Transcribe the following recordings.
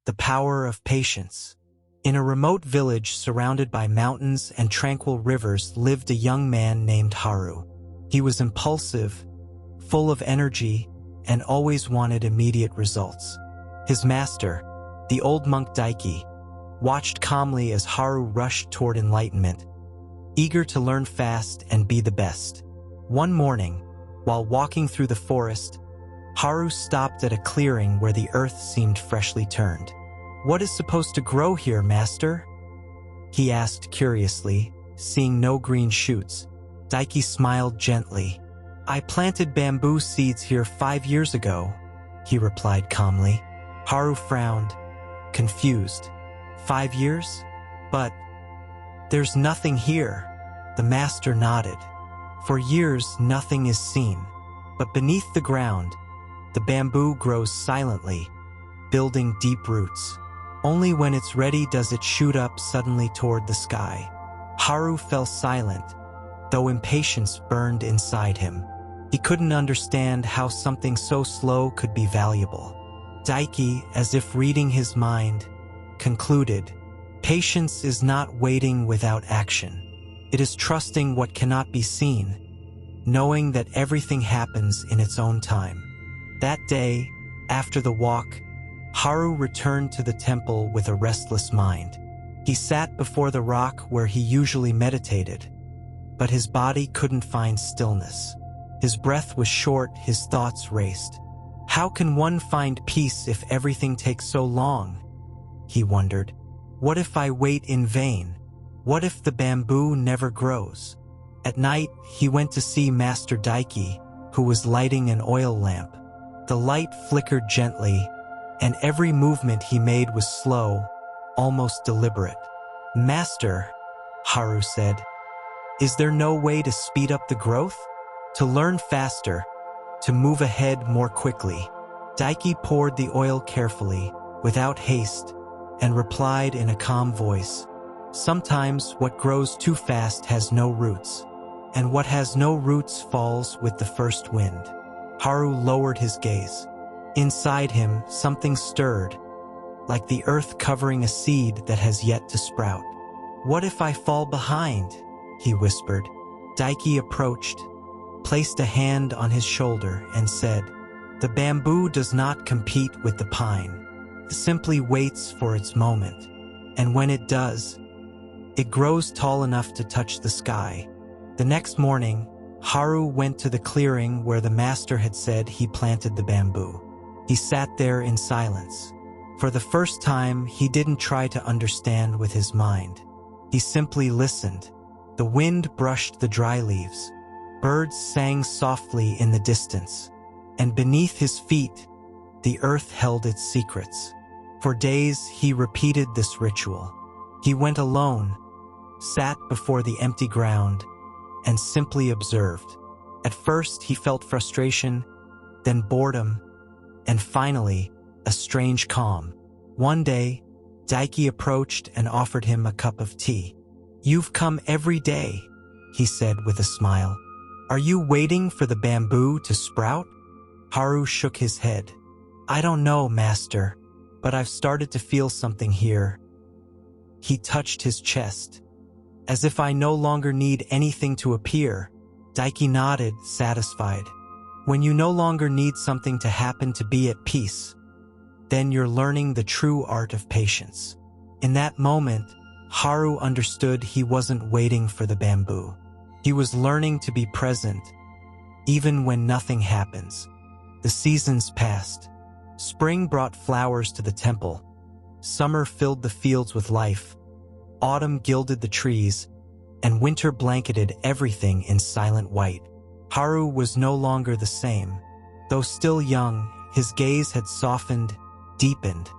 the power of patience. In a remote village surrounded by mountains and tranquil rivers lived a young man named Haru. He was impulsive, full of energy, and always wanted immediate results. His master, the old monk Daiki, watched calmly as Haru rushed toward enlightenment, eager to learn fast and be the best. One morning, while walking through the forest, Haru stopped at a clearing where the earth seemed freshly turned. "What is supposed to grow here, master?" he asked curiously, seeing no green shoots. Daiki smiled gently. "I planted bamboo seeds here 5 years ago," he replied calmly. Haru frowned, confused. 5 years? But there's nothing here. The master nodded. For years, nothing is seen. But beneath the ground, the bamboo grows silently, building deep roots. Only when it's ready does it shoot up suddenly toward the sky. Haru fell silent, though impatience burned inside him. He couldn't understand how something so slow could be valuable. Daiki, as if reading his mind, concluded, "Patience is not waiting without action. It is trusting what cannot be seen, knowing that everything happens in its own time." That day, after the walk, Haru returned to the temple with a restless mind. He sat before the rock where he usually meditated, but his body couldn't find stillness. His breath was short, his thoughts raced. How can one find peace if everything takes so long? He wondered. What if I wait in vain? What if the bamboo never grows? At night, he went to see Master Daiki, who was lighting an oil lamp. The light flickered gently, and every movement he made was slow, almost deliberate. "Master," Haru said, "is there no way to speed up the growth? To learn faster, to move ahead more quickly?" Daiki poured the oil carefully, without haste, and replied in a calm voice, "Sometimes what grows too fast has no roots, and what has no roots falls with the first wind." Haru lowered his gaze. Inside him, something stirred, like the earth covering a seed that has yet to sprout. "What if I fall behind?" he whispered. Daiki approached, placed a hand on his shoulder, and said, "The bamboo does not compete with the pine. It simply waits for its moment. And when it does, it grows tall enough to touch the sky." The next morning, Haru went to the clearing where the master had said he planted the bamboo. He sat there in silence. For the first time, he didn't try to understand with his mind. He simply listened. The wind brushed the dry leaves. Birds sang softly in the distance. And beneath his feet, the earth held its secrets. For days, he repeated this ritual. He went alone, sat before the empty ground, and simply observed. At first, he felt frustration, then boredom, and finally, a strange calm. One day, Daiki approached and offered him a cup of tea. "You've come every day," he said with a smile. "Are you waiting for the bamboo to sprout?" Haru shook his head. "I don't know, master, but I've started to feel something here." He touched his chest. "As if I no longer need anything to appear." Daiki nodded, satisfied. "When you no longer need something to happen to be at peace, then you're learning the true art of patience." In that moment, Haru understood he wasn't waiting for the bamboo. He was learning to be present, even when nothing happens. The seasons passed. Spring brought flowers to the temple. Summer filled the fields with life. Autumn gilded the trees, and winter blanketed everything in silent white. Haru was no longer the same. Though still young, his gaze had softened, deepened,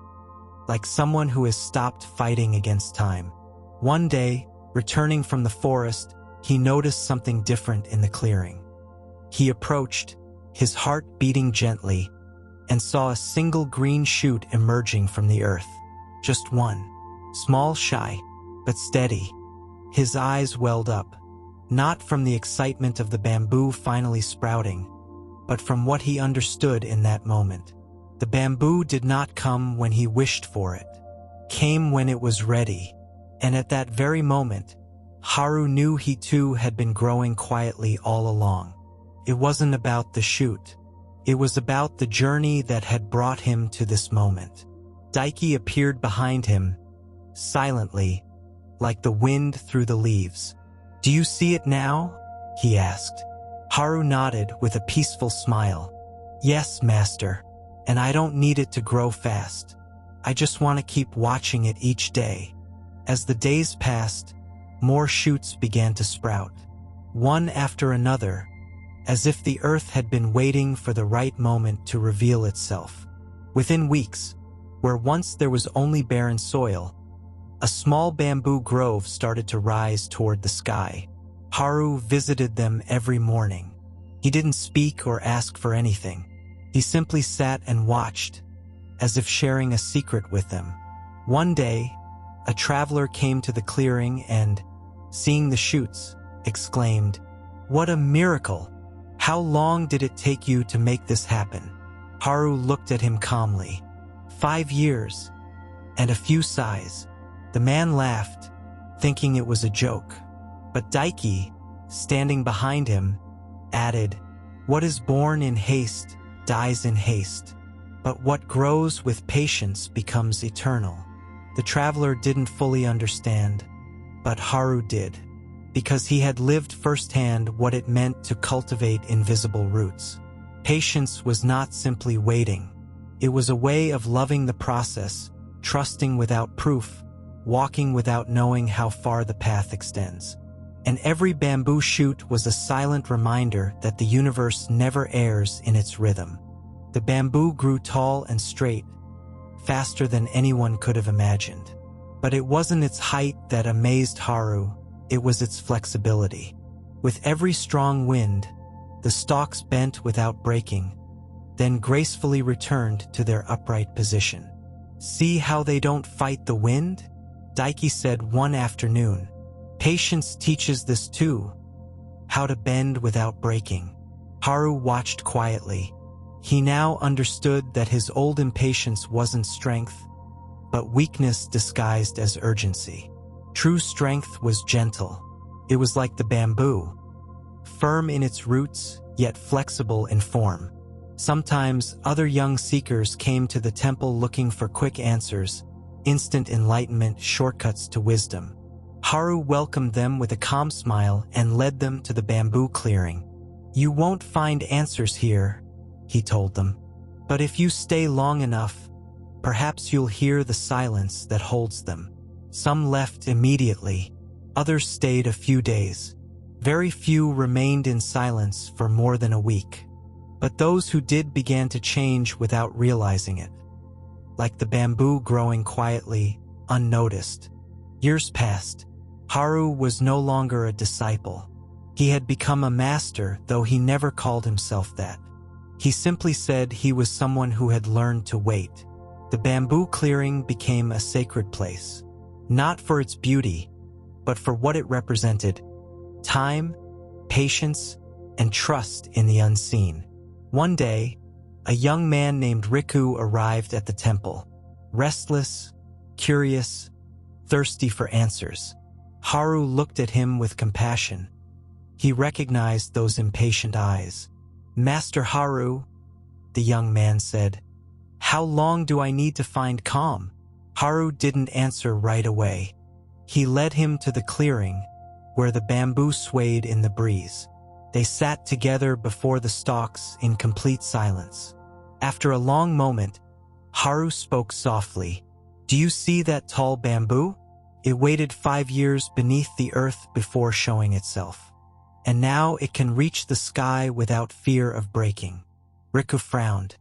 like someone who has stopped fighting against time. One day, returning from the forest, he noticed something different in the clearing. He approached, his heart beating gently, and saw a single green shoot emerging from the earth. Just one. Small, shy, but steady. His eyes welled up, not from the excitement of the bamboo finally sprouting, but from what he understood in that moment. The bamboo did not come when he wished for it, came when it was ready, and at that very moment, Haru knew he too had been growing quietly all along. It wasn't about the shoot. It was about the journey that had brought him to this moment. Daiki appeared behind him, silently, like the wind through the leaves. "Do you see it now?" he asked. Haru nodded with a peaceful smile. "Yes, master, and I don't need it to grow fast. I just want to keep watching it each day." As the days passed, more shoots began to sprout, one after another, as if the earth had been waiting for the right moment to reveal itself. Within weeks, where once there was only barren soil, a small bamboo grove started to rise toward the sky. Haru visited them every morning. He didn't speak or ask for anything. He simply sat and watched, as if sharing a secret with them. One day, a traveler came to the clearing and, seeing the shoots, exclaimed, "What a miracle! How long did it take you to make this happen?" Haru looked at him calmly. 5 years, and a few sighs. The man laughed, thinking it was a joke. But Daiki, standing behind him, added, "What is born in haste dies in haste, but what grows with patience becomes eternal." The traveler didn't fully understand, but Haru did, because he had lived firsthand what it meant to cultivate invisible roots. Patience was not simply waiting. It was a way of loving the process, trusting without proof, walking without knowing how far the path extends. And every bamboo shoot was a silent reminder that the universe never errs in its rhythm. The bamboo grew tall and straight, faster than anyone could have imagined. But it wasn't its height that amazed Haru, it was its flexibility. With every strong wind, the stalks bent without breaking, then gracefully returned to their upright position. "See how they don't fight the wind?" Daiki said one afternoon. "Patience teaches this too, how to bend without breaking." Haru watched quietly. He now understood that his old impatience wasn't strength, but weakness disguised as urgency. True strength was gentle. It was like the bamboo, firm in its roots, yet flexible in form. Sometimes other young seekers came to the temple looking for quick answers, instant enlightenment, shortcuts to wisdom. Haru welcomed them with a calm smile and led them to the bamboo clearing. "You won't find answers here," he told them. "But if you stay long enough, perhaps you'll hear the silence that holds them." Some left immediately, others stayed a few days. Very few remained in silence for more than a week. But those who did began to change without realizing it, like the bamboo growing quietly, unnoticed. Years passed. Haru was no longer a disciple. He had become a master, though he never called himself that. He simply said he was someone who had learned to wait. The bamboo clearing became a sacred place, not for its beauty, but for what it represented: time, patience, and trust in the unseen. One day, a young man named Riku arrived at the temple, restless, curious, thirsty for answers. Haru looked at him with compassion. He recognized those impatient eyes. "Master Haru," the young man said, "how long do I need to find calm?" Haru didn't answer right away. He led him to the clearing, where the bamboo swayed in the breeze. They sat together before the stalks in complete silence. After a long moment, Haru spoke softly. "Do you see that tall bamboo? It waited 5 years beneath the earth before showing itself. And now it can reach the sky without fear of breaking." Riku frowned.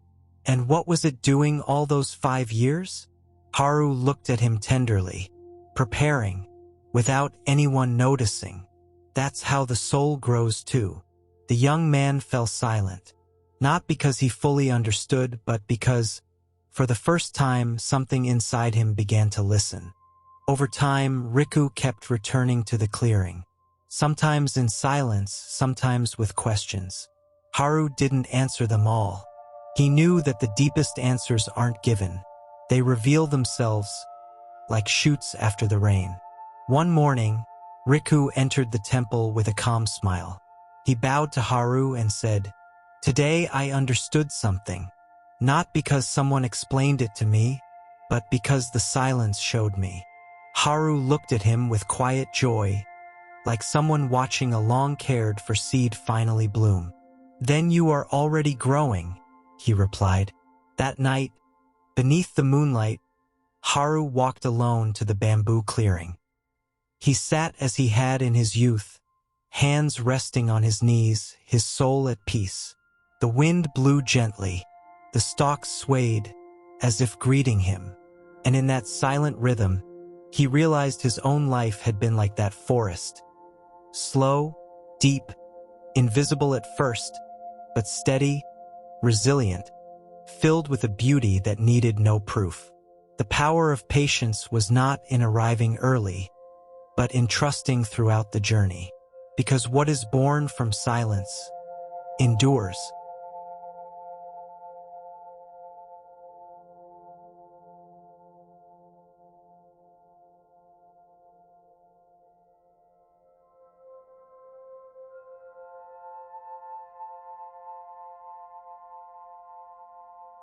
"And what was it doing all those 5 years?" Haru looked at him tenderly. "Preparing, without anyone noticing. That's how the soul grows too." The young man fell silent, not because he fully understood, but because, for the first time, something inside him began to listen. Over time, Riku kept returning to the clearing, sometimes in silence, sometimes with questions. Haru didn't answer them all. He knew that the deepest answers aren't given. They reveal themselves like shoots after the rain. One morning, Riku entered the temple with a calm smile. He bowed to Haru and said, "Today I understood something, not because someone explained it to me, but because the silence showed me." Haru looked at him with quiet joy, like someone watching a long-cared-for seed finally bloom. "Then you are already growing," he replied. That night, beneath the moonlight, Haru walked alone to the bamboo clearing. He sat as he had in his youth, hands resting on his knees, his soul at peace. The wind blew gently, the stalks swayed, as if greeting him, and in that silent rhythm, he realized his own life had been like that forest. Slow, deep, invisible at first, but steady, resilient, filled with a beauty that needed no proof. The power of patience was not in arriving early, but in trusting throughout the journey. Because what is born from silence endures.